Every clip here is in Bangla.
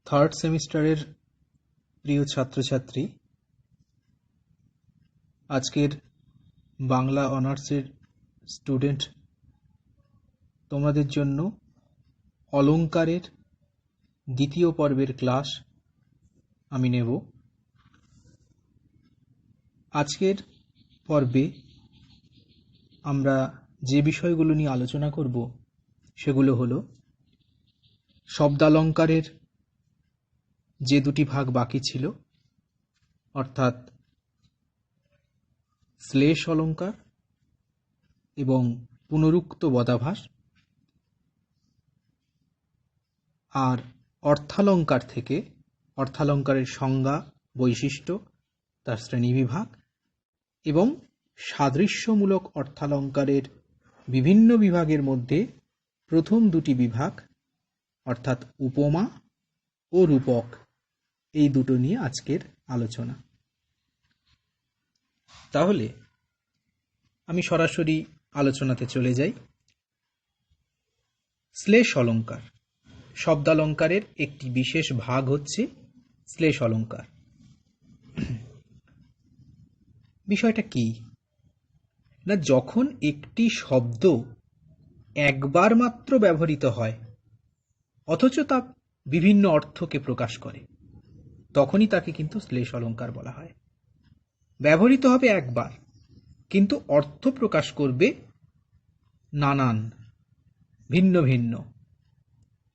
থার্ড সেমিস্টারের প্রিয় ছাত্রছাত্রী, আজকের বাংলা অনার্সের স্টুডেন্ট, তোমাদের জন্য অলংকারের দ্বিতীয় পর্বের ক্লাস আমি নেব। আজকের পর্বে আমরা যে বিষয়গুলো নিয়ে আলোচনা করব সেগুলো হলো শব্দালঙ্কারের যে দুটি ভাগ বাকি ছিল, অর্থাৎ শ্লেষ অলঙ্কার এবং পুনরুক্ত বদাভাস, আর অর্থালঙ্কার থেকে অর্থালঙ্কারের সংজ্ঞা, বৈশিষ্ট্য, তার শ্রেণীবিভাগ এবং সাদৃশ্যমূলক অর্থালঙ্কারের বিভিন্ন বিভাগের মধ্যে প্রথম দুটি বিভাগ অর্থাৎ উপমা ও রূপক, এই দুটো নিয়ে আজকের আলোচনা। তাহলে আমি সরাসরি আলোচনাতে চলে যাই। শ্লেষ অলঙ্কার শব্দালঙ্কারের একটি বিশেষ ভাগ হচ্ছে শ্লেষ অলঙ্কার। বিষয়টা কি না, যখন একটি শব্দ একবার মাত্র ব্যবহৃত হয় অথচ তা বিভিন্ন অর্থকে প্রকাশ করে, তখনই তাকে কিন্তু শ্লেষ অলঙ্কার বলা হয়। ব্যবহৃত হবে একবার, কিন্তু অর্থ প্রকাশ করবে নানান, ভিন্ন ভিন্ন।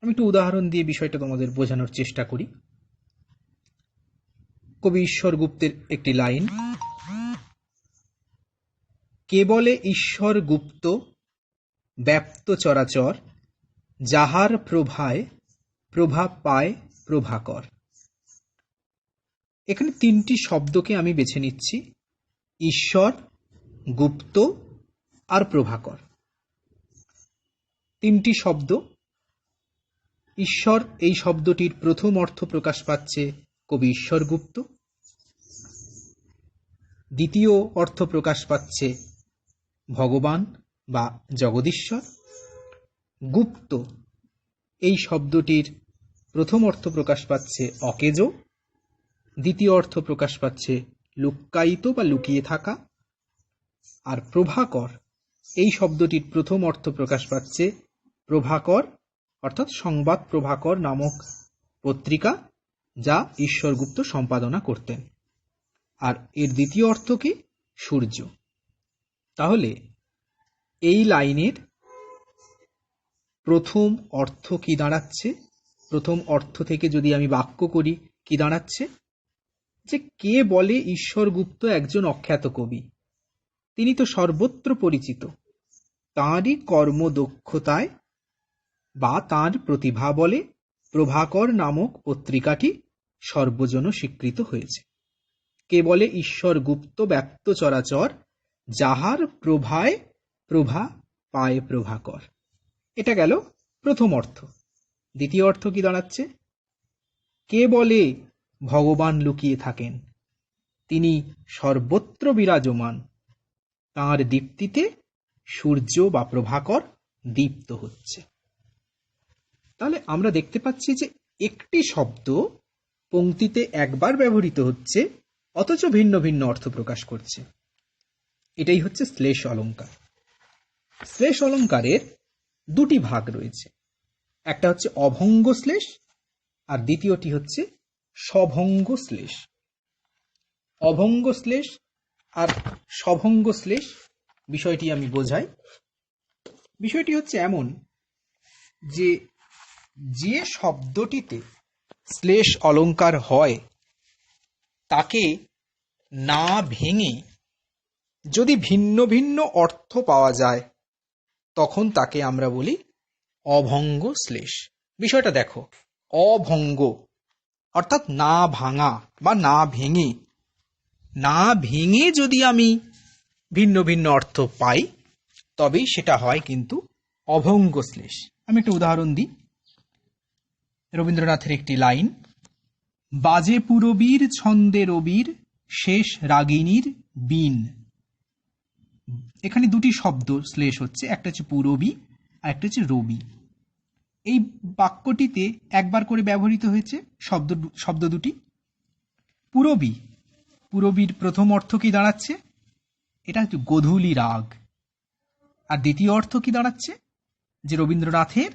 আমি একটু উদাহরণ দিয়ে বিষয়টা তোমাদের বোঝানোর চেষ্টা করি। কবি ঈশ্বর গুপ্তের একটি লাইন: কেবলে ঈশ্বর গুপ্ত ব্যাপ্ত চরাচর, যাহার প্রভায় প্রভাব পায় প্রভাকর। এখানে তিনটি শব্দকে আমি বেছে নিচ্ছি: ঈশ্বর, গুপ্ত আর প্রভাকর। তিনটি শব্দ। ঈশ্বর এই শব্দটির প্রথম অর্থ প্রকাশ পাচ্ছে কবি ঈশ্বর গুপ্ত, দ্বিতীয় অর্থ প্রকাশ পাচ্ছে ভগবান বা জগদীশ্বর। গুপ্ত এই শব্দটির প্রথম অর্থ প্রকাশ পাচ্ছে অকেজ, দ্বিতীয় অর্থ প্রকাশ পাচ্ছে লুক্কায়িত বা লুকিয়ে থাকা। আর প্রভাকর এই শব্দটির প্রথম অর্থ প্রকাশ পাচ্ছে প্রভাকর, অর্থাৎ সংবাদ প্রভাকর নামক পত্রিকা, যা ঈশ্বরগুপ্ত সম্পাদনা করতেন। আর এর দ্বিতীয় অর্থ কি? সূর্য। তাহলে এই লাইনের প্রথম অর্থ কি দাঁড়াচ্ছে? প্রথম অর্থ থেকে যদি আমি বাক্য করি, কি দাঁড়াচ্ছে? যে কে বলে ঈশ্বরগুপ্ত একজন অখ্যাত কবি, তিনি তো সর্বত্র পরিচিত, তাঁরই কর্মদক্ষতায় বা তাঁর প্রতিভা বলে প্রভাকর নামক পত্রিকাটি সর্বজন স্বীকৃত হয়েছে। কে বলে ঈশ্বর গুপ্ত ব্যপ্ত চরাচর, যাহার প্রভায় প্রভা পায় প্রভাকর। এটা গেল প্রথম অর্থ। দ্বিতীয় অর্থ কি দাঁড়াচ্ছে? কে বলে ভগবান লুকিয়ে থাকেন, তিনি সর্বত্র বিরাজমান, তাঁর দীপ্তিতে সূর্য বা প্রভাকর দীপ্ত হচ্ছে। তাহলে আমরা দেখতে পাচ্ছি যে একটি শব্দ পংক্তিতে একবার ব্যবহৃত হচ্ছে অথচ ভিন্ন ভিন্ন অর্থ প্রকাশ করছে। এটাই হচ্ছে শ্লেষ অলঙ্কার। শ্লেষ অলঙ্কারের দুটি ভাগ রয়েছে, একটা হচ্ছে অভঙ্গ শ্লেষ আর দ্বিতীয়টি হচ্ছে সভঙ্গ শ্লেষ। অভঙ্গ শ্লেষ আর সভঙ্গ শ্লেষ বিষয়টি আমি বোঝাই। বিষয়টি হচ্ছে এমন যে যে শব্দটিতে শ্লেষ অলঙ্কার হয় তাকে না ভেঙে যদি ভিন্ন ভিন্ন অর্থ পাওয়া যায় তখন তাকে আমরা বলি অভঙ্গ শ্লেষ। বিষয়টা দেখো, অভঙ্গ অর্থাৎ না ভাঙা বা না ভেঙে, না ভেঙে যদি আমি ভিন্ন ভিন্ন অর্থ পাই তবেই সেটা হয় কিন্তু অভঙ্গ শ্লেষ। আমি একটা উদাহরণ দিই। রবীন্দ্রনাথের একটি লাইন: বাজে পুরবীর ছন্দে রবির, শেষ রাগিনীর বীণ। এখানে দুটি শব্দ শ্লেষ হচ্ছে, একটা হচ্ছে পুরবী আর একটা হচ্ছে রবি। এই বাক্যটিতে একবার করে ব্যবহৃত হয়েছে শব্দ দুটি। পুরবী, পুরবীর প্রথম অর্থ কি দাঁড়াচ্ছে? এটা হচ্ছে গোধূলি রাগ। আর দ্বিতীয় অর্থ কি দাঁড়াচ্ছে? যে রবীন্দ্রনাথের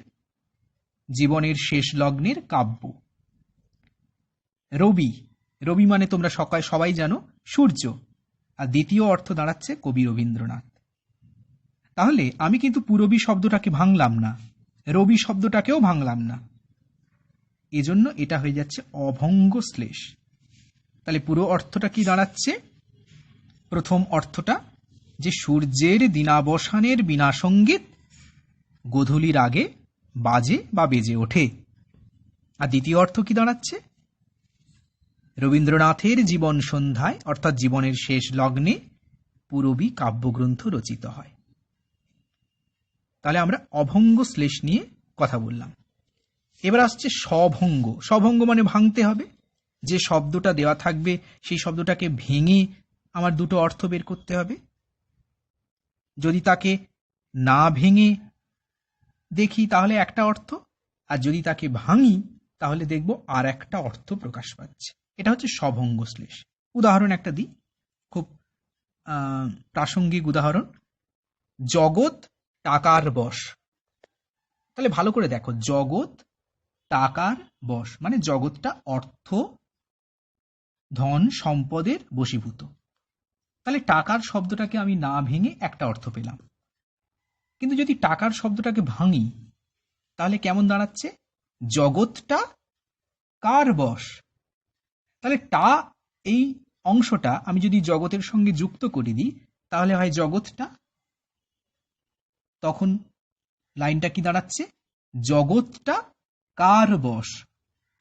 জীবনের শেষ লগ্নের কাব্য। রবি, রবি মানে তোমরা সবাই জানো সূর্য। আর দ্বিতীয় অর্থ দাঁড়াচ্ছে কবি রবীন্দ্রনাথ। তাহলে আমি কিন্তু পুরবী শব্দটাকে ভাঙলাম না, রবি শব্দটাকেও ভাঙলাম না, এজন্য এটা হয়ে যাচ্ছে অভঙ্গ শ্লেষ। তাহলে পুরো অর্থটা কি দাঁড়াচ্ছে? প্রথম অর্থটা যে সূর্যের দিনাবসানের বীণা সঙ্গীত গোধূলির আগে বাজে বা বেজে ওঠে। আর দ্বিতীয় অর্থ কি দাঁড়াচ্ছে? রবীন্দ্রনাথের জীবন সন্ধ্যায় অর্থাৎ জীবনের শেষ লগ্নে পুরবী কাব্যগ্রন্থ রচিত হয়। তাহলে আমরা অভঙ্গ শ্লেষ নিয়ে কথা বললাম। এবার আসছে স্বভঙ্গ। স্বভঙ্গ মানে ভাঙতে হবে। যে শব্দটা দেওয়া থাকবে সেই শব্দটাকে ভেঙে আমার দুটো অর্থ বের করতে হবে। যদি তাকে না ভেঙে দেখি তাহলে একটা অর্থ, আর যদি তাকে ভাঙি তাহলে দেখব আর একটা অর্থ প্রকাশ পাচ্ছে। এটা হচ্ছে স্বভঙ্গ শ্লেষ। উদাহরণ একটা দিই, খুব প্রাসঙ্গিক উদাহরণ। জগৎ টাকার বশ। তাহলে ভালো করে দেখো, জগৎ টাকার বশ মানে জগৎটা অর্থ, ধন, সম্পদের বশীভূত। তাহলে টাকার শব্দটাকে আমি না ভেঙে একটা অর্থ পেলাম। কিন্তু যদি টাকার শব্দটাকে ভাঙি তাহলে কেমন দাঁড়াচ্ছে? জগৎটা কার বশ। তাহলে টা এই অংশটা আমি যদি জগতের সঙ্গে যুক্ত করে দিই তাহলে হয় জগৎটা। তখন লাইনটা কি দাঁড়াচ্ছে? জগৎটা কার বশ,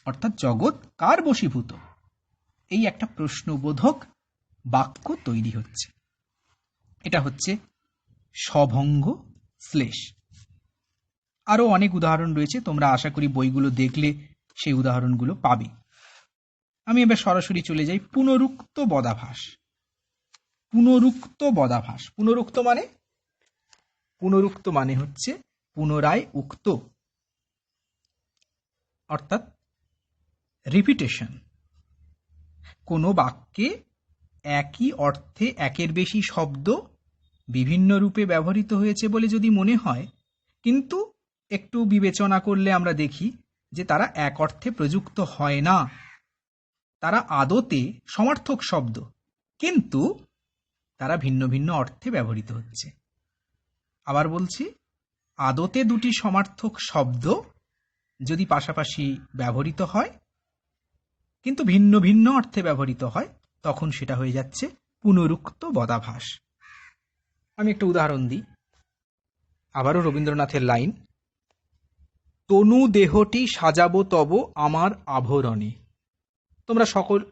অর্থাৎ জগৎ কার বশীভূত। এই একটা প্রশ্নবোধক বাক্য তৈরি হচ্ছে। এটা হচ্ছে স্বভঙ্গ শ্লেষ। আরো অনেক উদাহরণ রয়েছে, তোমরা আশা করি বইগুলো দেখলে সেই উদাহরণগুলো পাবে। আমি এবার সরাসরি চলে যাই পুনরুক্ত বদাভাস। পুনরুক্ত বদাভাস, পুনরুক্ত মানে হচ্ছে পুনরায় উক্ত, অর্থাৎ রিপিটেশন। কোনো বাক্যে একই অর্থে একের বেশি শব্দ বিভিন্ন রূপে ব্যবহৃত হয়েছে বলে যদি মনে হয়, কিন্তু একটু বিবেচনা করলে আমরা দেখি যে তারা এক অর্থে প্রযুক্ত হয় না, তারা আদতে সমার্থক শব্দ, কিন্তু তারা ভিন্ন ভিন্ন অর্থে ব্যবহৃত হচ্ছে। আবার বলছি, আদতে দুটি সমার্থক শব্দ যদি পাশাপাশি ব্যবহৃত হয় কিন্তু ভিন্ন ভিন্ন অর্থে ব্যবহৃত হয়, তখন সেটা হয়ে যাচ্ছে পুনরুক্ত বদাভাস। আমি একটা উদাহরণ দিই, আবারও রবীন্দ্রনাথের লাইন, তনু দেহটি সাজাবো তব আমার আভরণে। তোমরা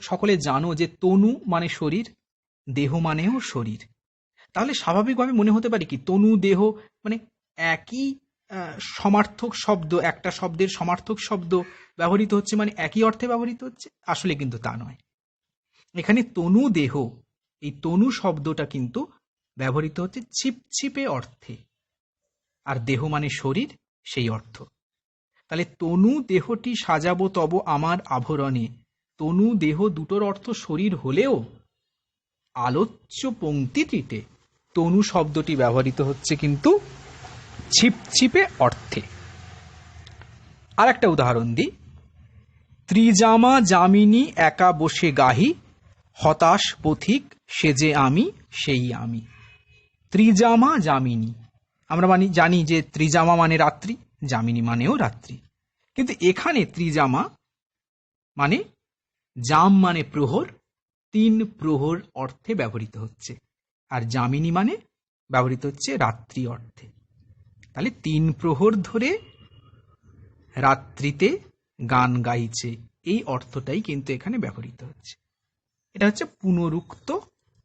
সকলে জানো যে তনু মানে শরীর, দেহ মানেও শরীর। তাহলে স্বাভাবিকভাবে মনে হতে পারে কি তনু দেহ মানে একই সমার্থক শব্দ, একটা শব্দের সমার্থক শব্দ ব্যবহৃত হচ্ছে মানে একই অর্থে ব্যবহৃত হচ্ছে। আসলে কিন্তু তা নয়। এখানে তনু দেহ, এই তনু শব্দটা কিন্তু ব্যবহৃত হচ্ছে ছিপছিপে অর্থে, আর দেহ মানে শরীর, সেই অর্থ। তাহলে তনু দেহটি সাজাবো তব আমার আভরণে, তনু দেহ দুটোর অর্থ শরীর হলেও আলোচ্য পংক্তিটিতে তনু শব্দটি ব্যবহৃত হচ্ছে কিন্তু ছিপছিপে অর্থে। আর একটা উদাহরণ দিই, ত্রিজামা যামিনী একা বসে গাহি, হতাশ পথিক সে যে আমি সেই আমি। ত্রিজামা যামিনী, আমরা জানি যে ত্রিজামা মানে রাত্রি, যামিনী মানেও রাত্রি, কিন্তু এখানে ত্রিজামা মানে জাম মানে প্রহর, 3 প্রহর অর্থে ব্যবহৃত হচ্ছে, আর যামিনী মানে ব্যবহৃত হচ্ছে রাত্রি অর্থে। তাহলে 3 প্রহর ধরে রাত্রিতে গান গাইছে, এই অর্থটাই কিন্তু এখানে ব্যবহৃত হচ্ছে। এটা হচ্ছে পুনরুক্ত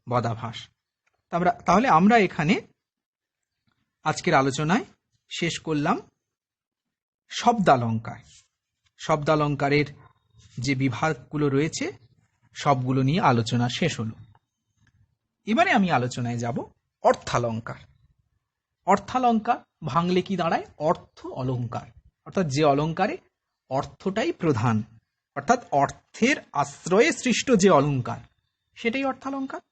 বদাভাস। তাহলে আমরা এখানে আজকের আলোচনায় শেষ করলাম শব্দালঙ্কার। শব্দালঙ্কারের যে বিভাগগুলো রয়েছে সবগুলো নিয়ে আলোচনা শেষ হলো। এবারে আমি আলোচনায় যাব অর্থালঙ্কার। অর্থালঙ্কার ভাঙলে কি দাঁড়ায়? অর্থ অলঙ্কার, অর্থাৎ যে অলঙ্কারে অর্থটাই প্রধান, অর্থাৎ অর্থের আশ্রয়ে সৃষ্ট যে অলঙ্কার সেটাই অর্থালঙ্কার।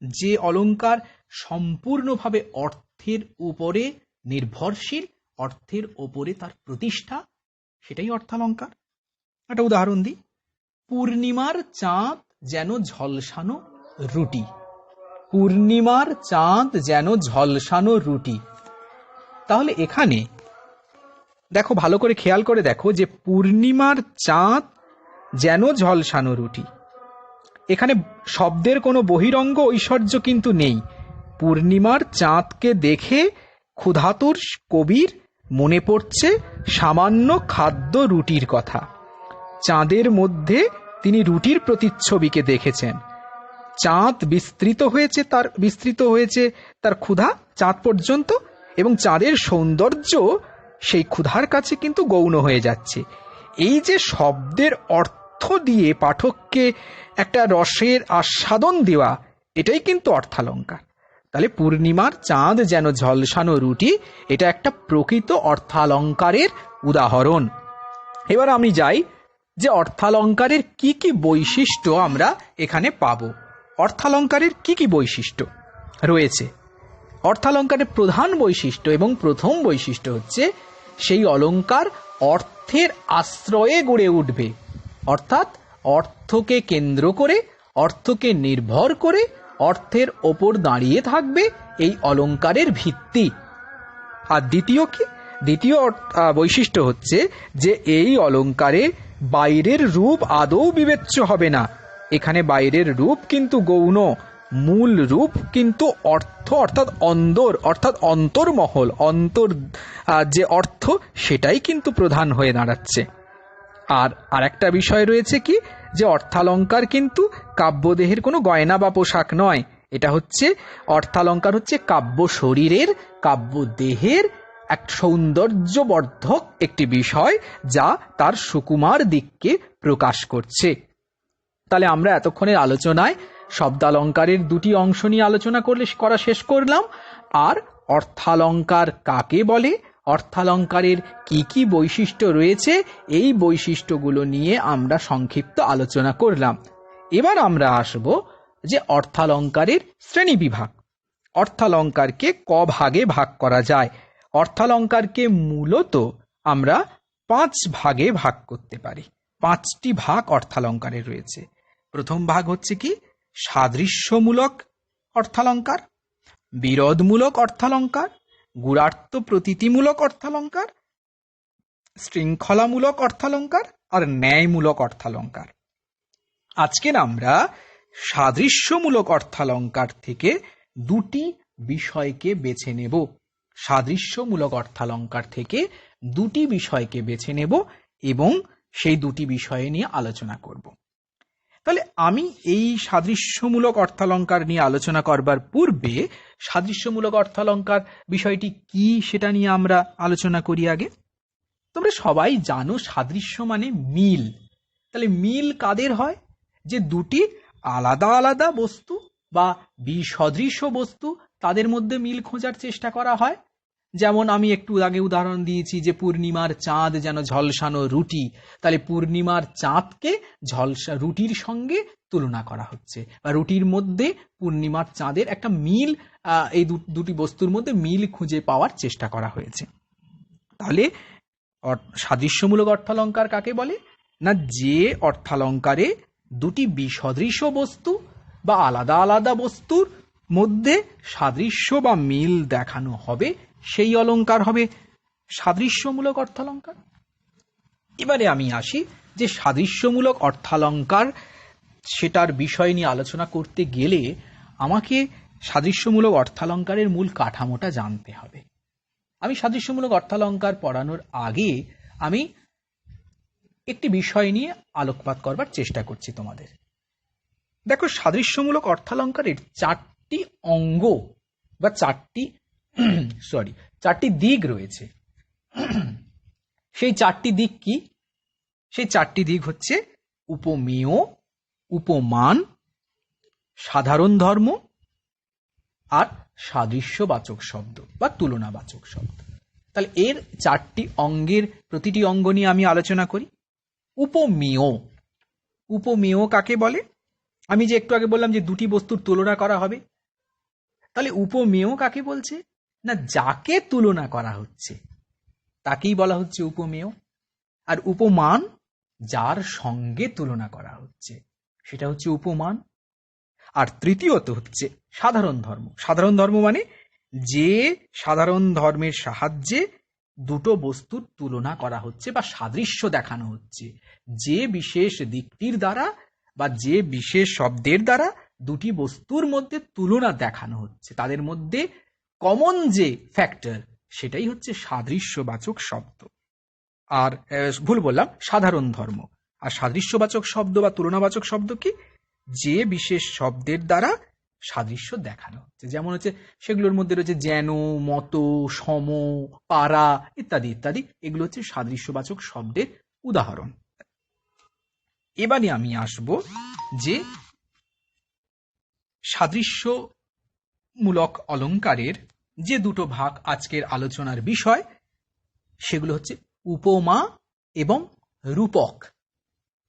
যে অলঙ্কার সম্পূর্ণভাবে অর্থের উপরে নির্ভরশীল, অর্থের উপরে তার প্রতিষ্ঠা, সেটাই অর্থালঙ্কার। একটা উদাহরণ দিই, পূর্ণিমার চাঁদ যেন ঝলসানো রুটি। পূর্ণিমার চাঁদ যেন ঝলসানো রুটি। তাহলে এখানে দেখো, ভালো করে খেয়াল করে দেখো যে পূর্ণিমার চাঁদ যেন ঝলসানো রুটি, এখানে শব্দের কোনো বহিরঙ্গ ঐশ্বর্য কিন্তু নেই। পূর্ণিমার চাঁদকে দেখে ক্ষুধাতুর কবির মনে পড়ছে সামান্য খাদ্য রুটির কথা। চাঁদের মধ্যে তিনি রুটির প্রতিচ্ছবিকে দেখেছেন। চাঁদ বিস্তৃত হয়েছে তার ক্ষুধা চাঁদ পর্যন্ত, এবং চাঁদের সৌন্দর্য সেই ক্ষুধার কাছে কিন্তু গৌণ হয়ে যাচ্ছে। এই যে শব্দের অর্থ দিয়ে পাঠককে একটা রসের আস্বাদন দেওয়া, এটাই কিন্তু অর্থালঙ্কার। তাহলে পূর্ণিমার চাঁদ যেন ঝলসানো রুটি, এটা একটা প্রকৃত অর্থালঙ্কারের উদাহরণ। এবার আমি যাই যে অর্থালঙ্কারের কি কি বৈশিষ্ট্য আমরা এখানে পাবো। অর্থালঙ্কারের কি কি বৈশিষ্ট্য রয়েছে? অর্থালঙ্কারের প্রধান বৈশিষ্ট্য এবং প্রথম বৈশিষ্ট্য হচ্ছে সেই অলঙ্কার অর্থের আশ্রয়ে গড়ে উঠবে, অর্থাৎ অর্থকে কেন্দ্র করে, অর্থকে নির্ভর করে, অর্থের ওপর দাঁড়িয়ে থাকবে এই অলঙ্কারের ভিত্তি। আর দ্বিতীয় বৈশিষ্ট্য হচ্ছে যে এই অলঙ্কারে বাইরের রূপ আদৌ বিবেচ্য হবে না। এখানে বাইরের রূপ কিন্তু গৌণ, মূল রূপ কিন্তু অর্থ, অর্থাৎ অন্তর্মহল, যে অর্থ সেটাই কিন্তু প্রধান হয়ে দাঁড়াচ্ছে। আর একটা বিষয় রয়েছে কি, যে অর্থালঙ্কার কিন্তু কাব্যদেহের কোনো গয়না বা পোশাক নয়। এটা হচ্ছে অর্থালঙ্কার হচ্ছে কাব্য শরীরের, কাব্যদেহের এক সৌন্দর্যবর্ধক একটি বিষয়, যা তার সুকুমার দিককে প্রকাশ করছে। তাহলে আমরা এতক্ষণের আলোচনায় শব্দালঙ্কারের দুটি অংশ নিয়ে আলোচনা করা শেষ করলাম। আর অর্থালঙ্কার কাকে বলে, অর্থালঙ্কারের কি কি বৈশিষ্ট্য রয়েছে, এই বৈশিষ্ট্যগুলো নিয়ে আমরা সংক্ষিপ্ত আলোচনা করলাম। এবার আমরা আসব যে অর্থালঙ্কারের শ্রেণী বিভাগ। অর্থালঙ্কারকে ক ভাগে ভাগ করা যায়? অর্থালঙ্কারকে মূলত আমরা 5 ভাগে ভাগ করতে পারি। 5টি ভাগ অর্থালঙ্কারের রয়েছে। প্রথম ভাগ হচ্ছে কি, সাদৃশ্যমূলক অর্থালঙ্কার, বিরোধমূলক অর্থালঙ্কার, গুণার্থ প্রতীতিমূলক অর্থালঙ্কার, শৃঙ্খলামূলক অর্থালঙ্কার আর ন্যায়মূলক অর্থালঙ্কার। আজকের আমরা সাদৃশ্যমূলক অর্থালঙ্কার থেকে দুটি বিষয়কে বেছে নেব। সাদৃশ্যমূলক অর্থালঙ্কার থেকে দুটি বিষয়কে বেছে নেব এবং সেই দুটি বিষয় নিয়ে আলোচনা করব। তাহলে আমি এই সাদৃশ্যমূলক অর্থালঙ্কার নিয়ে আলোচনা করবার পূর্বে সাদৃশ্যমূলক অর্থালঙ্কার বিষয়টি কি সেটা নিয়ে আমরা আলোচনা করি আগে। তোমরা সবাই জানো সাদৃশ্য মানে মিল। তাহলে মিল কাদের হয়? যে দুটি আলাদা আলাদা বস্তু বা বিসদৃশ বস্তু, তাদের মধ্যে মিল খোঁজার চেষ্টা করা হয়। যেমন আমি একটু আগে উদাহরণ দিয়েছি যে পূর্ণিমার চাঁদ যেন ঝলসানো রুটি। তাহলে পূর্ণিমার চাঁদকে রুটির সঙ্গে তুলনা করা হচ্ছে, বা রুটির মধ্যে পূর্ণিমার চাঁদের একটা মিল, এই দুটি বস্তুর মধ্যে মিল খুঁজে পাওয়ার চেষ্টা করা হয়েছে। তাহলে সাদৃশ্যমূলক অর্থালঙ্কার কাকে বলে? না, যে অর্থালঙ্কারে দুটি বিসদৃশ বস্তু বা আলাদা আলাদা বস্তুর মধ্যে সাদৃশ্য বা মিল দেখানো হবে, সেই অলঙ্কার হবে সাদৃশ্যমূলক অর্থালঙ্কার। এবারে আমি আসি যে সাদৃশ্যমূলক অর্থালঙ্কার সেটার বিষয় নিয়ে আলোচনা করতে গেলে আমাকে সাদৃশ্যমূলক অর্থালঙ্কারের মূল কাঠামোটা জানতে হবে। আমি সাদৃশ্যমূলক অর্থালঙ্কার পড়ানোর আগে আমি একটি বিষয় নিয়ে আলোকপাত করবার চেষ্টা করছি তোমাদের। দেখো, সাদৃশ্যমূলক অর্থালঙ্কারের 4টি অঙ্গ বা 4টি দিক রয়েছে। সেই 4টি দিক কি? সেই 4টি দিক হচ্ছে উপমেয়, উপমান, সাধারণ ধর্ম আর সাদৃশ্যবাচক শব্দ বা তুলনাবাচক শব্দ। তাহলে এর 4টি অঙ্গের প্রতিটি অঙ্গ নিয়ে আমি আলোচনা করি। উপমেয়, উপমেয় কাকে বলে? আমি যে একটু আগে বললাম যে দুটি বস্তুর তুলনা করা হবে, তাহলে উপমেয় কাকে বলছে? না, যাকে তুলনা করা হচ্ছে তাকেই বলা হচ্ছে উপমেয়। আর উপমান যার সঙ্গে তুলনা করা হচ্ছে সেটা হচ্ছে উপমান। আর তৃতীয়ত হচ্ছে সাধারণ ধর্ম। সাধারণ ধর্ম মানে যে সাধারণ ধর্মের সাহায্যে দুটো বস্তুর তুলনা করা হচ্ছে বা সাদৃশ্য দেখানো হচ্ছে, যে বিশেষ দিকটির দ্বারা বা যে বিশেষ শব্দের দ্বারা দুটি বস্তুর মধ্যে তুলনা দেখানো হচ্ছে, তাদের মধ্যে কমন যে ফ্যাক্টর সেটাই হচ্ছে সাদৃশ্যবাচক শব্দ। আর ভুল বললাম, সাধারণ ধর্ম। আর সাদৃশ্যবাচক শব্দ বা তুলনাবাচক শব্দ কি? যে বিশেষ শব্দের দ্বারা সাদৃশ্য দেখানো হচ্ছে, যেমন হচ্ছে সেগুলোর মধ্যে রয়েছে যেন, মতো, সম, পারা ইত্যাদি ইত্যাদি। এগুলো হচ্ছে সাদৃশ্যবাচক শব্দের উদাহরণ। এবারে আমি আসব যে সাদৃশ্যমূলক অলঙ্কারের যে দুটো ভাগ আজকের আলোচনার বিষয়, সেগুলো হচ্ছে উপমা এবং রূপক।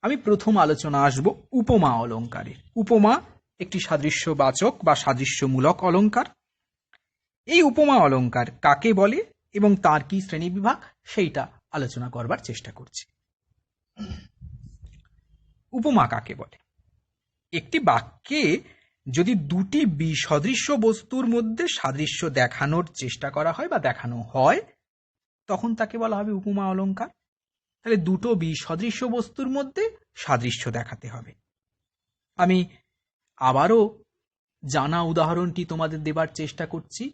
আমি প্রথম আলোচনা আসব উপমা অলঙ্কারের। উপমা একটি সাদৃশ্যবাচক বা সাদৃশ্যমূলক অলঙ্কার। এই উপমা অলঙ্কার কাকে বলে এবং তার কি শ্রেণীবিভাগ সেইটা আলোচনা করবার চেষ্টা করছি। উপমা কাকে বলে? একটি বাক্যে যদি দুটি বিসদৃশ্য বস্তুর মধ্যে সাদৃশ্য দেখানোর চেষ্টা করা হয় বা দেখানো হয়, তখন তাকে বলা হবে উপমা অলঙ্কার। তাহলে দুটো বিসদৃশ্য বস্তুর মধ্যে সাদৃশ্য দেখাতে হবে। আমি আবারও জানা উদাহরণটি তোমাদের দেবার চেষ্টা করছি।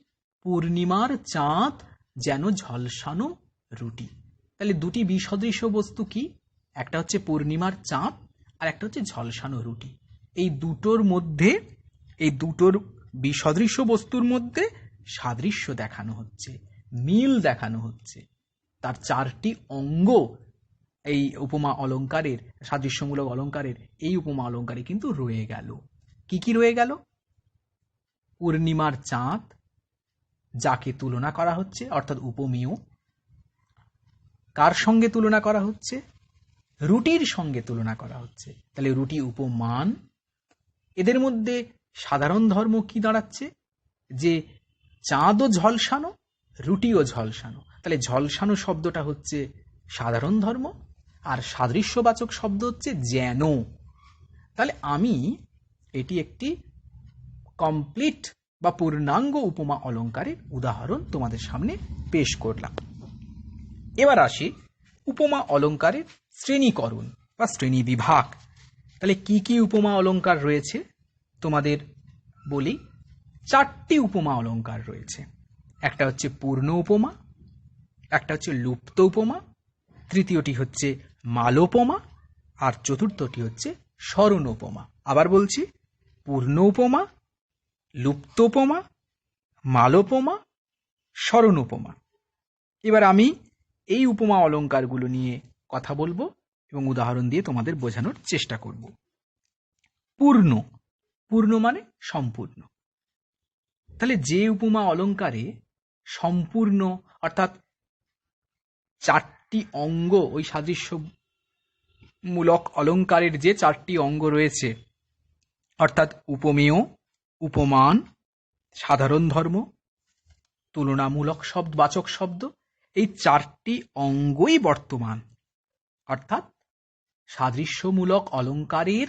পূর্ণিমার চাঁদ যেন ঝলসানো রুটি। তাহলে দুটি বিসদৃশ্য বস্তু কি? একটা হচ্ছে পূর্ণিমার চাঁদ আর একটা হচ্ছে ঝলসানো রুটি। এই দুটোর মধ্যে, এই দুটোর বিসদৃশ্য বস্তুর মধ্যে সাদৃশ্য দেখানো হচ্ছে, মিল দেখানো হচ্ছে। তার 4টি অঙ্গ এই উপমা অলঙ্কারের, সাদৃশ্যমূলক অলঙ্কারের এই উপমা অলঙ্কারে কিন্তু রয়ে গেল। কি কি রয়ে গেল? পূর্ণিমার চাঁদ যাকে তুলনা করা হচ্ছে অর্থাৎ উপমেয়। কার সঙ্গে তুলনা করা হচ্ছে? রুটির সঙ্গে তুলনা করা হচ্ছে, তাহলে রুটি উপমান। এদের মধ্যে সাধারণ ধর্ম কি দাঁড়াচ্ছে? যে চাঁদও ঝলসানো, রুটিও ঝলসানো। তাহলে ঝলসানো শব্দটা হচ্ছে সাধারণ ধর্ম আর সাদৃশ্যবাচক শব্দ হচ্ছে যেন। তাহলে আমি এটি একটি কমপ্লিট বা পূর্ণাঙ্গ উপমা অলঙ্কারের উদাহরণ তোমাদের সামনে পেশ করলাম। এবার আসি উপমা অলঙ্কারের শ্রেণীকরণ বা শ্রেণী বিভাগ। তাহলে কি কি উপমা অলঙ্কার রয়েছে তোমাদের বলি। 4টি উপমা অলঙ্কার রয়েছে। একটা হচ্ছে পূর্ণ উপমা, একটা হচ্ছে লুপ্ত উপমা, তৃতীয়টি হচ্ছে মালোপমা, আর চতুর্থটি হচ্ছে স্মরণোপমা। আবার বলছি, পূর্ণ উপমা, লুপ্ত উপমা, মালোপমা, স্মরণোপমা। এবার আমি এই উপমা অলঙ্কারগুলো নিয়ে কথা বলবো এবং উদাহরণ দিয়ে তোমাদের বোঝানোর চেষ্টা করব। পূর্ণ, পূর্ণ মানে সম্পূর্ণ। তাহলে যে উপমা অলঙ্কারে সম্পূর্ণ অর্থাৎ 4টি অঙ্গ, ওই সাদৃশ্যমূলক অলঙ্কারের যে 4টি অঙ্গ রয়েছে অর্থাৎ উপমেয়, উপমান, সাধারণ ধর্ম, তুলনামূলক শব্দ, বাচক শব্দ, এই 4টি অঙ্গই বর্তমান। অর্থাৎ সাদৃশ্যমূলক অলঙ্কারের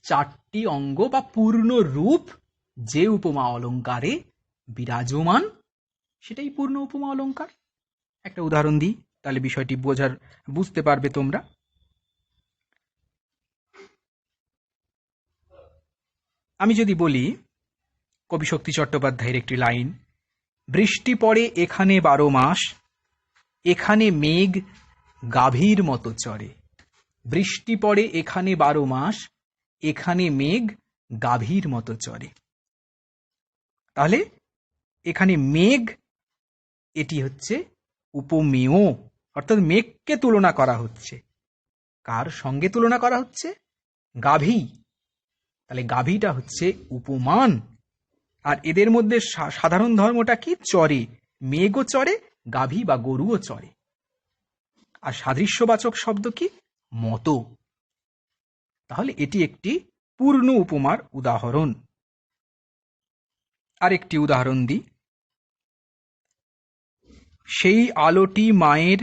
4টি অঙ্গ বা পূর্ণ রূপ যে উপমা অলঙ্কারে বিরাজমান সেটাই পূর্ণ উপমা অলঙ্কার। একটা উদাহরণ দিই, তাহলে বিষয়টি বুঝতে পারবে তোমরা। আমি যদি বলি কবি শক্তি চট্টোপাধ্যায়ের একটি লাইন, বৃষ্টি পড়ে এখানে 12 মাস, এখানে মেঘ গাভীর মতো চড়ে। বৃষ্টি পড়ে এখানে 12 মাস, এখানে মেঘ গাভীর মতো চড়ে। তাহলে এখানে মেঘ, এটি হচ্ছে উপমেয়, অর্থাৎ মেঘকে তুলনা করা হচ্ছে। কার সঙ্গে তুলনা করা হচ্ছে? গাভী। তাহলে গাভীটা হচ্ছে উপমান। আর এদের মধ্যে সাধারণ ধর্মটা কি? চরে, মেঘও চরে গাভী বা গরুও চড়ে। আর সাদৃশ্যবাচক শব্দ কি? মতো। তাহলে এটি একটি পূর্ণ উপমার উদাহরণ। আরেকটি উদাহরণ দিই। সেই আলোটি মায়ের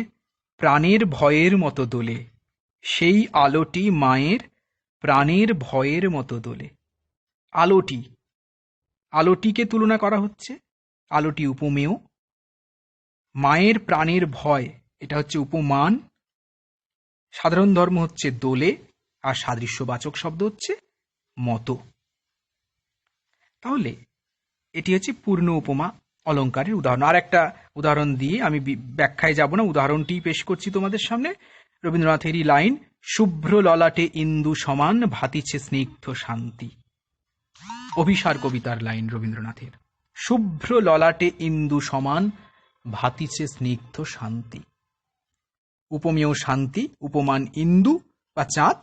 প্রাণের ভয়ের মতো দোলে। সেই আলোটি মায়ের প্রাণের ভয়ের মতো দোলে। আলোটি, আলোটিকে তুলনা করা হচ্ছে, আলোটি উপমেয়। মায়ের প্রাণের ভয়, এটা হচ্ছে উপমান। সাধারণ ধর্ম হচ্ছে দোলে, আর সাদৃশ্যবাচক শব্দ হচ্ছে মতো। তাহলে এটি হচ্ছে পূর্ণ উপমা অলঙ্কারের উদাহরণ। আর একটা উদাহরণ দিয়ে আমি ব্যাখ্যায় যাব না, উদাহরণটি পেশ করছি তোমাদের সামনে। রবীন্দ্রনাথেরই লাইন, শুভ্র ললাটে ইন্দু সমান ভাতিছে স্নিগ্ধ শান্তি। অভিসার কবিতার লাইন রবীন্দ্রনাথের, শুভ্র ললাটে ইন্দু সমান ভাতিছে স্নিগ্ধ শান্তি। উপমেয় শান্তি, উপমান ইন্দু বা চাঁদ,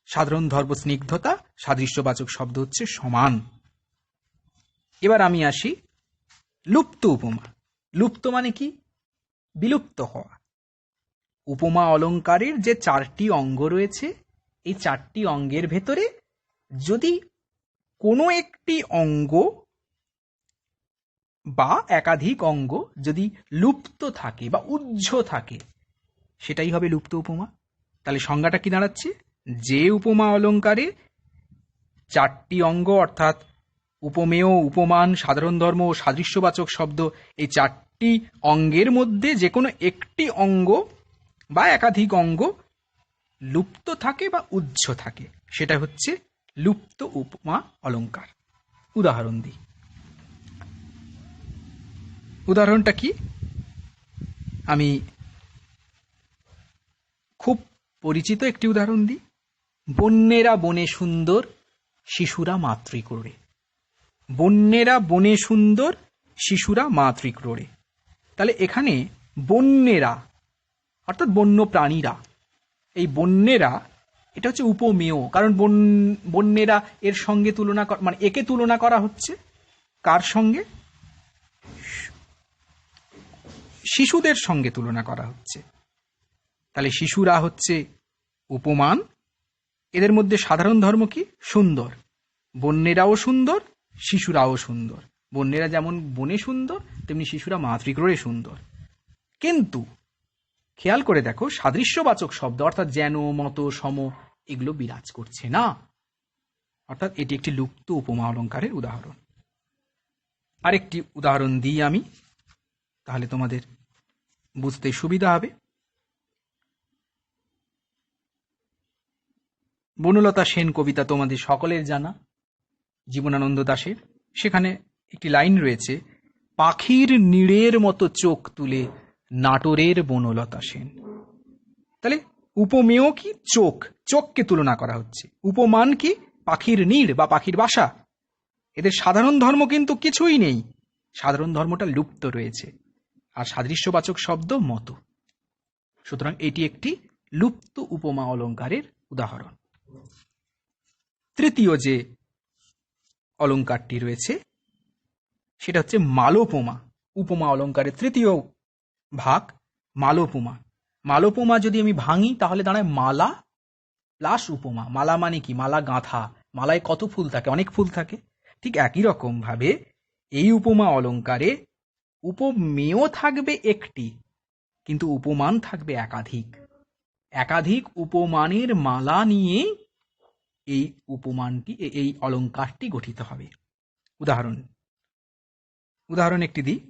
সাধারণ ধর্ম স্নিগ্ধতা, সাদৃশ্যবাচক শব্দ হচ্ছে সমান। এবার আমি আসি লুপ্ত উপমা। লুপ্ত মানে কি? বিলুপ্ত হওয়া। উপমা অলঙ্কারের যে 4টি অঙ্গ রয়েছে, এই 4টি অঙ্গের ভেতরে যদি কোনো একটি অঙ্গ বা একাধিক অঙ্গ যদি লুপ্ত থাকে বা উহ্য থাকে, সেটাই হবে লুপ্ত উপমা। তাহলে সংজ্ঞাটা কি দাঁড়াচ্ছে? যে উপমা অলঙ্কারে 4টি অঙ্গ অর্থাৎ উপমেয়, উপমান, সাধারণ ধর্ম ও সাদৃশ্যবাচক শব্দ, এই 4টি অঙ্গের মধ্যে যে কোনো একটি অঙ্গ বা একাধিক অঙ্গ লুপ্ত থাকে বা উহ্য থাকে, সেটা হচ্ছে লুপ্ত উপমা অলঙ্কার। উদাহরণ দিই। উদাহরণটা কি? আমি খুব পরিচিত একটি উদাহরণ দিই। বন্যেরা বনে সুন্দর, শিশুরা মাতৃক্রোড়ে। বন্যেরা বনে সুন্দর, শিশুরা মাতৃক্রোড়ে। তাহলে এখানে বন্যেরা অর্থাৎ বন্য প্রাণীরা, এই বন্যেরা এটা হচ্ছে উপমেয়, কারণ বন্যেরা এর সঙ্গে তুলনা, মানে একে তুলনা করা হচ্ছে কার সঙ্গে? শিশুদের সঙ্গে তুলনা করা হচ্ছে। তাহলে শিশুরা হচ্ছে উপমান। এদের মধ্যে সাধারণ ধর্ম কি? সুন্দর। বন্যেরাও সুন্দর, শিশুরাও সুন্দর। বন্যেরা যেমন বনে সুন্দর, তেমনি শিশুরা মাতৃক্রোড়ে সুন্দর। কিন্তু খেয়াল করে দেখো, সাদৃশ্যবাচক শব্দ অর্থাৎ যেন, মতো, সম, এগুলো বিরাজ করছে না। অর্থাৎ এটি একটি লুপ্ত উপমা অলঙ্কারের উদাহরণ। আরেকটি উদাহরণ দিই আমি, তাহলে তোমাদের বুঝতে সুবিধা হবে। বনলতা সেন কবিতা তোমাদের সকলের জানা, জীবনানন্দ দাশের। সেখানে একটি লাইন রয়েছে, পাখির নীড়ের মতো চোখ তুলে নাটোরের বনলতা সেন। তাহলে উপমেয় কি? চোখ, চোখকে তুলনা করা হচ্ছে। উপমান কি? পাখির নীড় বা পাখির বাসা। এদের সাধারণ ধর্ম কিন্তু কিছুই নেই, সাধারণ ধর্মটা লুপ্ত রয়েছে। আর সাদৃশ্যবাচক শব্দ মতো। সুতরাং এটি একটি লুপ্ত উপমা অলঙ্কারের উদাহরণ। তৃতীয় যে অলঙ্কারটি রয়েছে সেটা হচ্ছে মালোপমা। উপমা অলঙ্কারের তৃতীয় ভাগ মালোপমা। মালোপমা যদি আমি ভাঙি তাহলে দাঁড়ায় মালা প্লাস উপমা। মালা মানে কি? মালা গাঁথা। মালায় কত ফুল থাকে? অনেক ফুল থাকে। ঠিক একই রকম ভাবে এই উপমা অলঙ্কারে উপমেয় থাকবে একটি, কিন্তু উপমান থাকবে একাধিক। একাধিক উপমানের মালা নিয়ে এই উপমানটি, এই অলঙ্কারটি গঠিত হবে। উদাহরণ একটি দিই।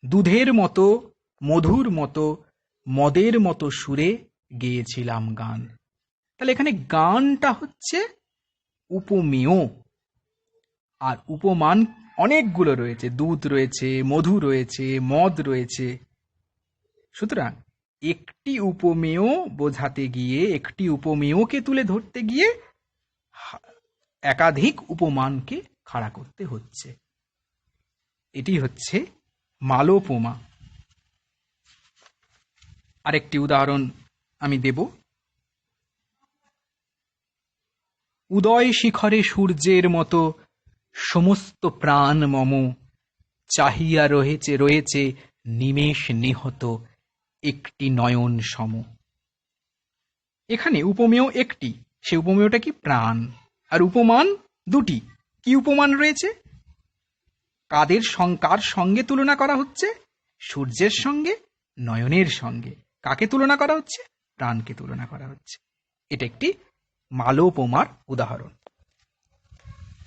দুধের মতো, মধুর মতো, মদের মতো সুরে গেয়েছিলাম গান। তাহলে এখানে গানটা হচ্ছে উপমেয়, আর উপমান অনেকগুলো রয়েছে। দুধ রয়েছে, মধু রয়েছে, মদ রয়েছে। সুতরাং একটি উপমেয় বোঝাতে গিয়ে, একটি উপমেয়কে তুলে ধরতে গিয়ে একাধিক উপমানকে খাড়া করতে হচ্ছে। এটি হচ্ছে মালোপমা। আরেকটি উদাহরণ আমি দেব। উদয় শিখরে সূর্যের মতো সমস্ত প্রাণ মম চাহিয়া রয়েছে নিমেষ নিহত একটি নয়ন সম। এখানে উপমেয় একটি, সে উপমেয়টা কি? প্রাণ। আর উপমান দুটি। কি উপমান রয়েছে? কার সঙ্গে তুলনা করা হচ্ছে? সূর্যের সঙ্গে, নয়নের সঙ্গে। কাকে তুলনা করা হচ্ছে? প্রাণকে তুলনা করা হচ্ছে। এটা একটি মালোপমার উদাহরণ।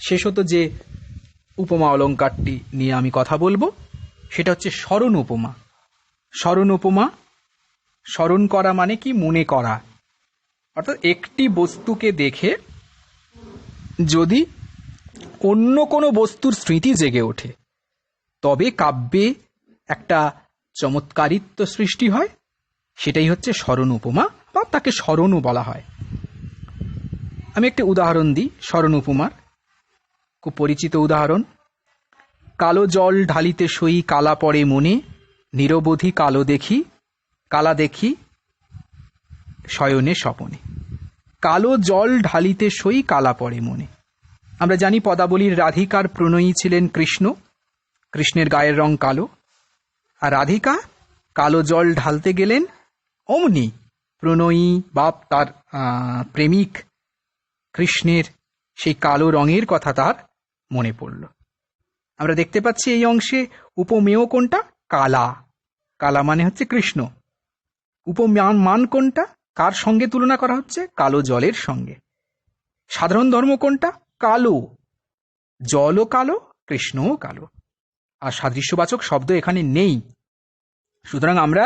শেষত যে উপমা অলঙ্কারটি নিয়ে আমি কথা বলবো সেটা হচ্ছে স্মরণ উপমা। স্মরণ উপমা, স্মরণ করা মানে কি? মনে করা। অর্থাৎ একটি বস্তুকে দেখে যদি অন্য কোনো বস্তুর স্মৃতি জেগে ওঠে তবে কাব্যে একটা চমৎকারিত্ব সৃষ্টি হয়। সেটাই হচ্ছে স্মরণ উপমা, বা তাকে স্মরণও বলা হয়। আমি একটি উদাহরণ দিই স্মরণ উপমার, খুব পরিচিত উদাহরণ। কালো জল ঢালিতে সই কালা পড়ে মনে, নিরবধি কালা দেখি শয়নে স্বপনে। কালো জল ঢালিতে সই কালা পড়ে মনে। আমরা জানি পদাবলীর রাধিকার প্রণয়ী ছিলেন কৃষ্ণ। কৃষ্ণের গায়ের রং কালো, আর রাধিকা কালো জল ঢালতে গেলেন, অমনি প্রণয়ী বা তার প্রেমিক কৃষ্ণের সেই কালো রঙের কথা তার মনে পড়ল। আমরা দেখতে পাচ্ছি এই অংশে উপমেয় কোনটা? কালা। কালা মানে হচ্ছে কৃষ্ণ। উপমান কোনটা? কার সঙ্গে তুলনা করা হচ্ছে? কালো জলের সঙ্গে। সাধারণ ধর্ম কোনটা? কালো। জলও কালো, কৃষ্ণও কালো। আর সাদৃশ্যবাচক শব্দ এখানে নেই। সুতরাং আমরা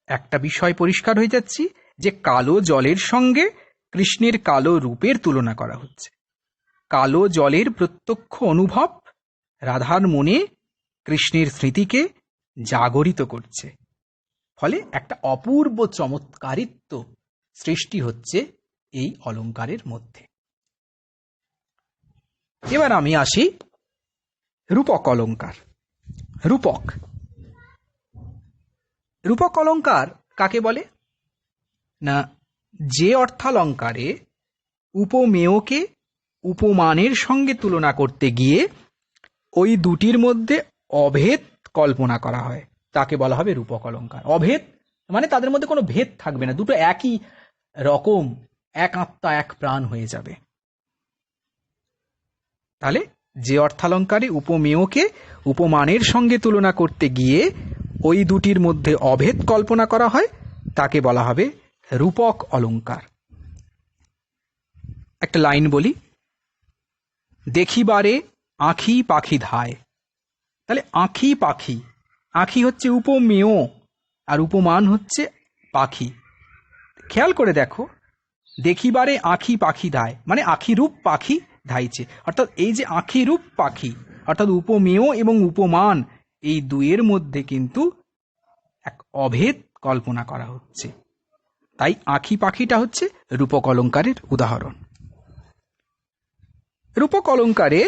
একটা বিষয় পরিষ্কার হয়ে যাচ্ছি যে কালো জলের সঙ্গে কৃষ্ণের কালো রূপের তুলনা করা হচ্ছে। কালো জলের প্রত্যক্ষ অনুভব রাধার মনে কৃষ্ণের স্মৃতিকে জাগরিত করছে। ফলে একটা অপূর্ব চমৎকারিত্ব সৃষ্টি হচ্ছে এই অলঙ্কারের মধ্যে। এবার আমি আসি রূপক অলঙ্কার। রূপক রূপক অলঙ্কার কাকে বলে? না, যে অর্থালঙ্কারে উপমেয়কে উপমানের সঙ্গে তুলনা করতে গিয়ে ওই দুটির মধ্যে অভেদ কল্পনা করা হয় তাকে বলা হবে রূপক অলঙ্কার। অভেদ মানে তাদের মধ্যে কোনো ভেদ থাকবে না, দুটো একই রকম, এক আত্মা এক প্রাণ হয়ে যাবে। তাহলে যে অর্থালঙ্কারে উপমেয়কে উপমানের সঙ্গে তুলনা করতে গিয়ে ওই দুটির মধ্যে অভেদ কল্পনা করা হয় তাকে বলা হবে রূপক অলঙ্কার। একটা লাইন বলি, দেখিবারে আঁখি পাখি ধায়। তাহলে আঁখি পাখি, আঁখি হচ্ছে উপমেয় আর উপমান হচ্ছে পাখি। খেয়াল করে দেখো, দেখিবারে আঁখি পাখি ধায় মানে আঁখি রূপ পাখি ধাইছে। অর্থাৎ এই যে আঁখি রূপ পাখি, অর্থাৎ উপমেয় এবং উপমান, এই দুইয়ের মধ্যে কিন্তু এক অভেদ কল্পনা করা হচ্ছে। তাই আঁখি পাখিটা হচ্ছে রূপক অলঙ্কারের উদাহরণ। রূপক অলঙ্কারে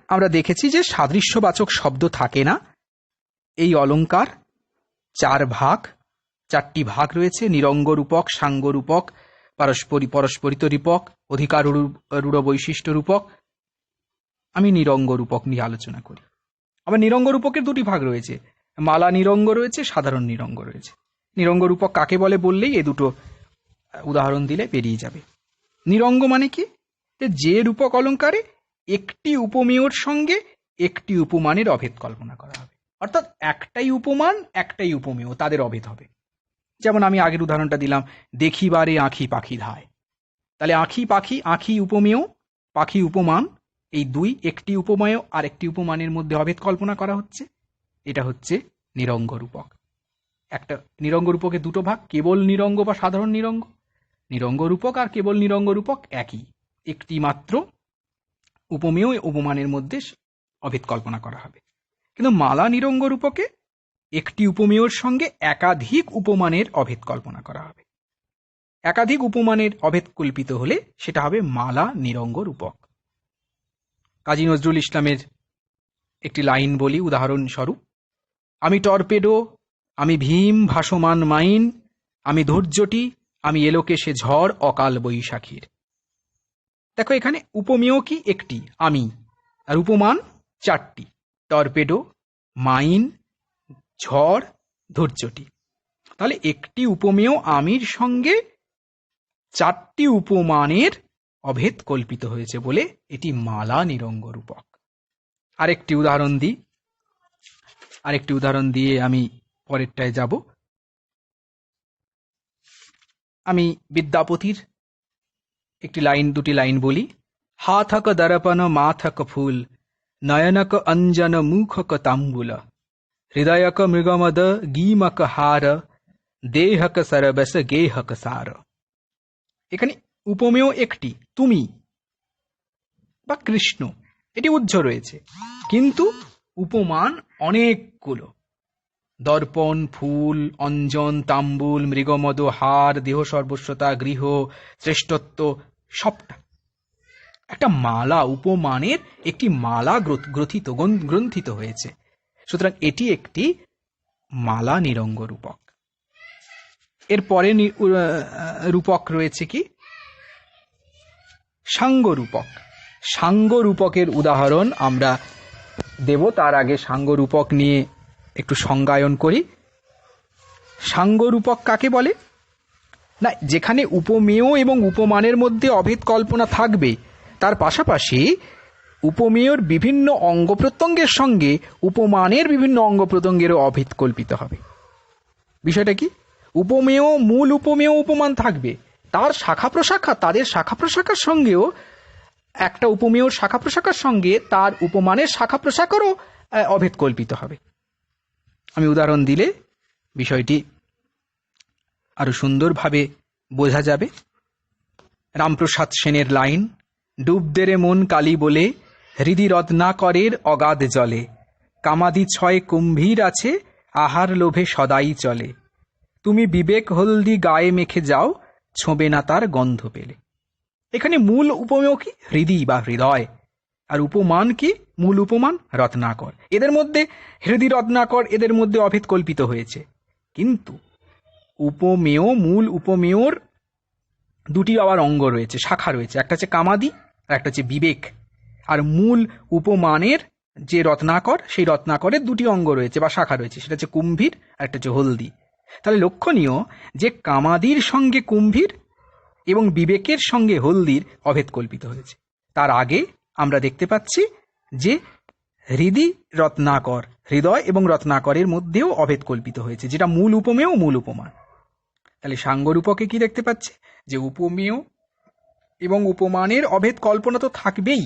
আমরা দেখেছি যে সাদৃশ্যবাচক শব্দ থাকে না। এই অলঙ্কার চারটি ভাগ রয়েছে: নিরঙ্গ রূপক, সাঙ্গ রূপক, পরস্পরিত রূপক, অধিকার রূঢ় বৈশিষ্ট্য রূপক। আমি নিরঙ্গ রূপক নিয়ে আলোচনা করি। আবার নিরঙ্গ রূপকের দুটি ভাগ রয়েছে, মালা নিরঙ্গ রয়েছে, সাধারণ নিরঙ্গ রয়েছে। নিরঙ্গ রূপক কাকে বলে বললেই এ দুটো উদাহরণ দিলে পেরিয়ে যাবে। নিরঙ্গ মানে কি? যে রূপক অলঙ্কারে একটি উপমেয়র সঙ্গে একটি উপমানের অভেদ কল্পনা করা হবে। অর্থাৎ একটাই উপমান, একটাই উপমেয়, তাদের অভেদ হবে। যেমন আমি আগের উদাহরণটা দিলাম, দেখিবারে আঁখি পাখি ধায়। তাহলে আঁখি পাখি, আঁখি উপমেয়, পাখি উপমান, এই দুই, একটি উপমেয় আর একটি উপমানের মধ্যে অভেদ কল্পনা করা হচ্ছে। এটা হচ্ছে নিরঙ্গ রূপক। একটা নিরঙ্গ রূপকের দুটো ভাগ, কেবল নিরঙ্গ বা সাধারণ নিরঙ্গ। নিরঙ্গ রূপক আর কেবল নিরঙ্গ রূপক একই, একটি মাত্র উপমেয় উপমানের মধ্যে অভেদ কল্পনা করা হবে। কিন্তু মালা নিরঙ্গ রূপকে একটি উপমেয়র সঙ্গে একাধিক উপমানের অভেদ কল্পনা করা হবে। একাধিক উপমানের অভেদ কল্পিত হলে সেটা হবে মালা নিরঙ্গ রূপক। কাজী নজরুল ইসলামের একটি লাইন বলি উদাহরণস্বরূপ, আমি টর্পেডো, আমি ভীম ভাসমান মাইন, আমি ধৈর্যটি, আমি এলোকেশে ঝড় অকাল বৈশাখীর। দেখো এখানে উপমেয় কি? একটি, আমি, আর উপমান চারটি, টর্পেডো, মাইন, ঝড়, ধৈর্যটি। তাহলে একটি উপমেয় আমির সঙ্গে 4টি উপমানের অভেদ কল্পিত হয়েছে বলে এটি মালা নিরঙ্গ রূপক। আরেকটি উদাহরণ দিয়ে আমি পরেরটায় যাব। আমি বিদ্যাপতির দুটি লাইন বলি। হাথক দর্পণ মাথক ফুল, নয়নক অঞ্জন মুখক তাম্বুল, হৃদয়ক মৃগমদ গীমক হার, দেহক সরবস গেহক সার। এখানে উপমেয় একটি, তুমি বা কৃষ্ণ, এটি উজ্জ্ব রয়েছে, কিন্তু উপমান অনেকগুলো। দর্পণ, ফুল, অঞ্জন, তাম্বুল, মৃগমদ, হার, দেহ সর্বস্বতা, গৃহ, শ্রেষ্ঠত্ব, সবটা একটা মালা, উপমানের একটি মালা গ্রন্থিত হয়েছে। সুতরাং এটি একটি মালা নিরঙ্গ রূপক। এরপরে রূপক রয়েছে কি? সাঙ্গ রূপক। সাঙ্গ রূপকের উদাহরণ আমরা দেব। তার আগে সাঙ্গ রূপক নিয়ে একটু সংজ্ঞায়ন করি। সাঙ্গ রূপক কাকে বলে? না, যেখানে উপমেয় এবং উপমানের মধ্যে অভেদ কল্পনা থাকবে, তার পাশাপাশি উপমেয়র বিভিন্ন অঙ্গ প্রত্যঙ্গের সঙ্গে উপমানের বিভিন্ন অঙ্গ প্রত্যঙ্গেরও অভেদ কল্পিত হবে। বিষয়টা কি? উপমেয়, মূল উপমেয় উপমান থাকবে, তাদের শাখা প্রশাখার সঙ্গেও একটা উপমেয়র শাখা প্রশাখার সঙ্গে তার উপমানের শাখা প্রশাখারও অভেদ কল্পিত হবে। আমি উদাহরণ দিলে বিষয়টি আরো সুন্দরভাবে বোঝা যাবে। রামপ্রসাদ সেনের লাইন, ডুবদেরে মন কালী বলে, হৃদি রত্নাকরের অগাধ জলে, কামাদি 6 কুম্ভীর আছে, আহার লোভে সদাই চলে, তুমি বিবেক হলদি গায়ে মেখে যাও, ছোঁবে না তার গন্ধ পেলে। এখানে মূল উপমেয় কি? হৃদি বা হৃদয়। আর উপমান কি? মূল উপমান রত্নাকর। এদের মধ্যে হৃদি রত্নাকর, এদের মধ্যে অভেদ কল্পিত হয়েছে, কিন্তু উপমেয়, মূল উপমেয়র দুটি আবার অঙ্গ রয়েছে, শাখা রয়েছে। একটা হচ্ছে কামাদি আর একটা হচ্ছে বিবেক। আর মূল উপমানের যে রত্নাকর, সেই রত্নাকরের দুটি অঙ্গ রয়েছে বা শাখা রয়েছে, সেটা হচ্ছে কুম্ভীর আর একটা হচ্ছে হলদি। তাহলে লক্ষণীয় যে কামাদির সঙ্গে কুম্ভীর এবং বিবেকের সঙ্গে হলদির অভেদ কল্পিত হয়েছে। তার আগে আমরা দেখতে পাচ্ছি যে হৃদয় এবং রত্নাকরের মধ্যেও অভেদ কল্পিত হয়েছে, যেটা মূল উপমেয়, মূল উপমান। তাহলে সাঙ্গরূপকে কি দেখতে পাচ্ছি? যে উপমেয় এবং উপমানের অভেদ কল্পনা তো থাকবেই,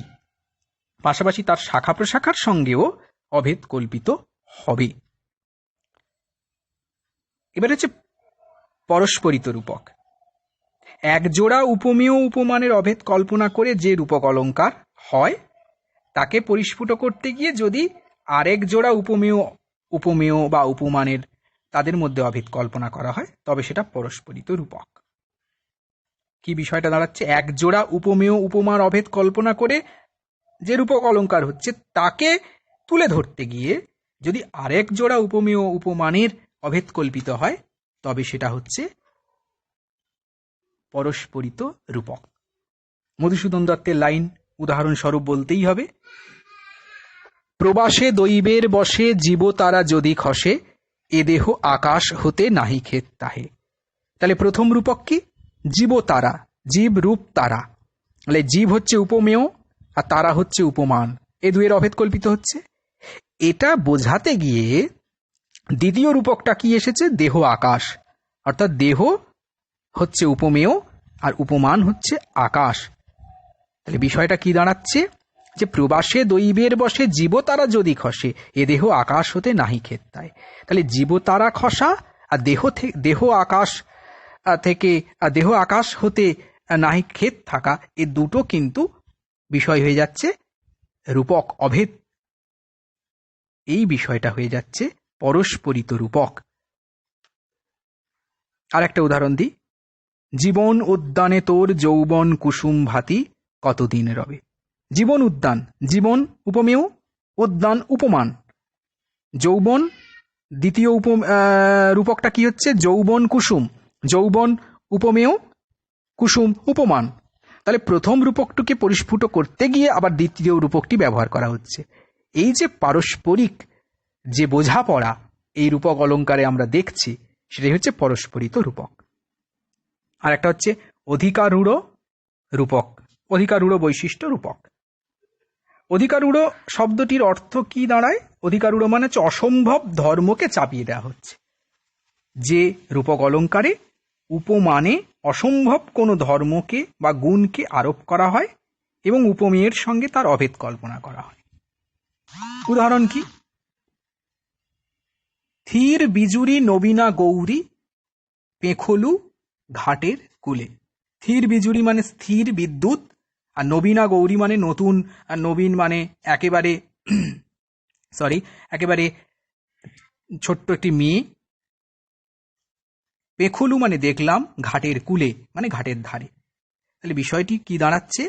পাশাপাশি তার শাখা প্রশাখার সঙ্গেও অভেদ কল্পিত হবে। এবার হচ্ছে পরস্পরিত রূপক। এক জোড়া উপমেয় উপমানের অভেদ কল্পনা করে যে রূপক অলঙ্কার হয়, তাকে পরিস্ফুট করতে গিয়ে যদি আরেক জোড়া উপমেয় বা উপমানের তাদের মধ্যে অভেদ কল্পনা করা হয়, তবে সেটা পরস্পরিত রূপক। কি বিষয়টা দাঁড়াচ্ছে? এক জোড়া উপমেয় উপমার অভেদ কল্পনা করে যে রূপক অলঙ্কার হচ্ছে, তাকে তুলে ধরতে গিয়ে যদি আরেক জোড়া উপমেয় উপমানের অভেদ কল্পিত হয়, তবে সেটা হচ্ছে পরস্পরিত রূপক। মধুসূদন দত্তের লাইন উদাহরণস্বরূপ বলতেই হবে। প্রবাসে দৈবের বসে জীব তারা যদি খসে, এ দেহ আকাশ হতে নাহি ক্ষেত তাহে। তাহলে প্রথম রূপক কি? জীব তারা, জীব রূপ তারা। তাহলে জীব হচ্ছে উপমেয় আর তারা হচ্ছে উপমান, এ দুয়ের অভেদ কল্পিত হচ্ছে। এটা বোঝাতে গিয়ে দ্বিতীয় রূপকটা কি এসেছে? দেহ আকাশ। অর্থাৎ দেহ হচ্ছে উপমেয় আর উপমান হচ্ছে আকাশ। তাহলে বিষয়টা কি দাঁড়াচ্ছে? যে প্রবাসে দৈবের বসে জীব তারা যদি খসে, এ দেহ আকাশ হতে নাহি ক্ষেত তাই। তাহলে জীব তারা খসা আর দেহ আকাশ হতে নাহি ক্ষেত থাকা, এ দুটো কিন্তু বিষয় হয়ে যাচ্ছে রূপক অভেদ। এই বিষয়টা হয়ে যাচ্ছে পরস্পরিত রূপক। আর একটা উদাহরণ দিই। জীবন উদ্যানে তোর যৌবন কুসুম ভাতি, কতদিন রবে। জীবন উদ্যান, জীবন উপমেয়, উদ্যান উপমান। যৌবন দ্বিতীয় রূপকটা কি হচ্ছে? যৌবন কুসুম। যৌবন উপমেয়, কুসুম উপমান। তাহলে প্রথম রূপকটিকে পরিস্ফুট করতে গিয়ে আবার দ্বিতীয় রূপকটি ব্যবহার করা হচ্ছে। এই যে পারস্পরিক যে বোঝাপড়া এই রূপক অলঙ্কারে আমরা দেখছি সেটাই হচ্ছে পরস্পরিত রূপক। আর একটা হচ্ছে অধিকারূঢ় রূপক, অধিকারূঢ় বৈশিষ্ট্য রূপক। অধিকারূঢ় শব্দটির অর্থ কি দাঁড়ায়? অধিকারূঢ় মানে হচ্ছে অসম্ভব ধর্মকে চাপিয়ে দেওয়া হচ্ছে। যে রূপক অলঙ্কারে উপমানে অসম্ভব কোনো ধর্মকে বা গুণকে আরোপ করা হয় এবং উপমেয়ের সঙ্গে তার অভেদ কল্পনা করা হয়। উদাহরণ কি? থির বিজুরি নবীনা গৌরী পেখলু ঘাটের কূলে। স্থির বিজুরি মানে স্থির বিদ্যুৎ, আর নবীনা গৌরী মানে নতুন, আর নবীন মানে একেবারে একেবারে ছোট্ট একটি মেয়ে। পেখলু মানে দেখলাম, ঘাটের কূলে মানে ঘাটের ধারে। তাহলে বিষয়টি কি দাঁড়াচ্ছে?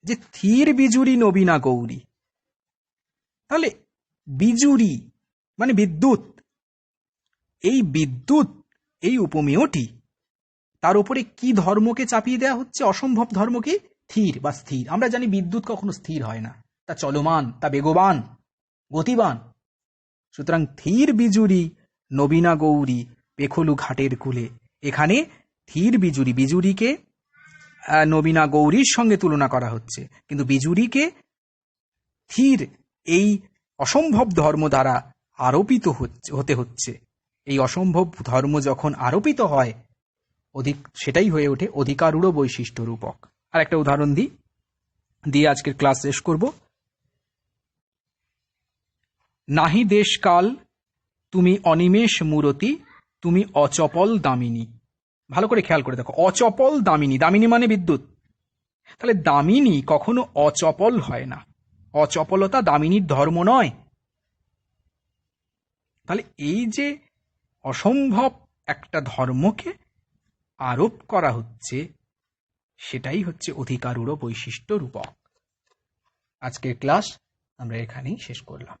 যে স্থির বিজুরি নবীনা গৌরী, তাহলে বিজুরি মানে বিদ্যুৎ, এই বিদ্যুৎ এই উপমেয়টি তার উপরে কি ধর্মকে চাপিয়ে দেওয়া হচ্ছে? অসম্ভব ধর্মকে, স্থির বা স্থির। আমরা জানি বিদ্যুৎ কখনো স্থির হয় না, তা চলমান, তা বেগবান, গতিবান। সুতরাং স্থির বিজুরি নবীনা গৌরী পেখলু ঘাটের কূলে, এখানে স্থির বিজুরি, বিজুরিকে নবীনা গৌরীর সঙ্গে তুলনা করা হচ্ছে, কিন্তু বিজুরিকে স্থির এই অসম্ভব ধর্ম দ্বারা আরোপিত হতে হচ্ছে। এই অসম্ভব ধর্ম যখন আরোপিত হয় সেটাই হয়ে ওঠে অধিকারূঢ় বৈশিষ্ট্য রূপক। আর একটা উদাহরণ দিয়ে আজকের ক্লাস শেষ করব। নাহি দেশকাল তুমি অনিমেষ মূরতি, তুমি অচপল দামিনী। ভালো করে খেয়াল করে দেখো, অচপল দামিনী, দামিনী মানে বিদ্যুৎ। তাহলে দামিনী কখনো অচপল হয় না, অচপলতা দামিনীর ধর্ম নয়। তাহলে এই যে অসম্ভব একটা ধর্মকে আরোপ করা হচ্ছে সেটাই হচ্ছে অধিকারূঢ় বৈশিষ্ট্য রূপক। আজকের ক্লাস আমরা এখানেই শেষ করলাম।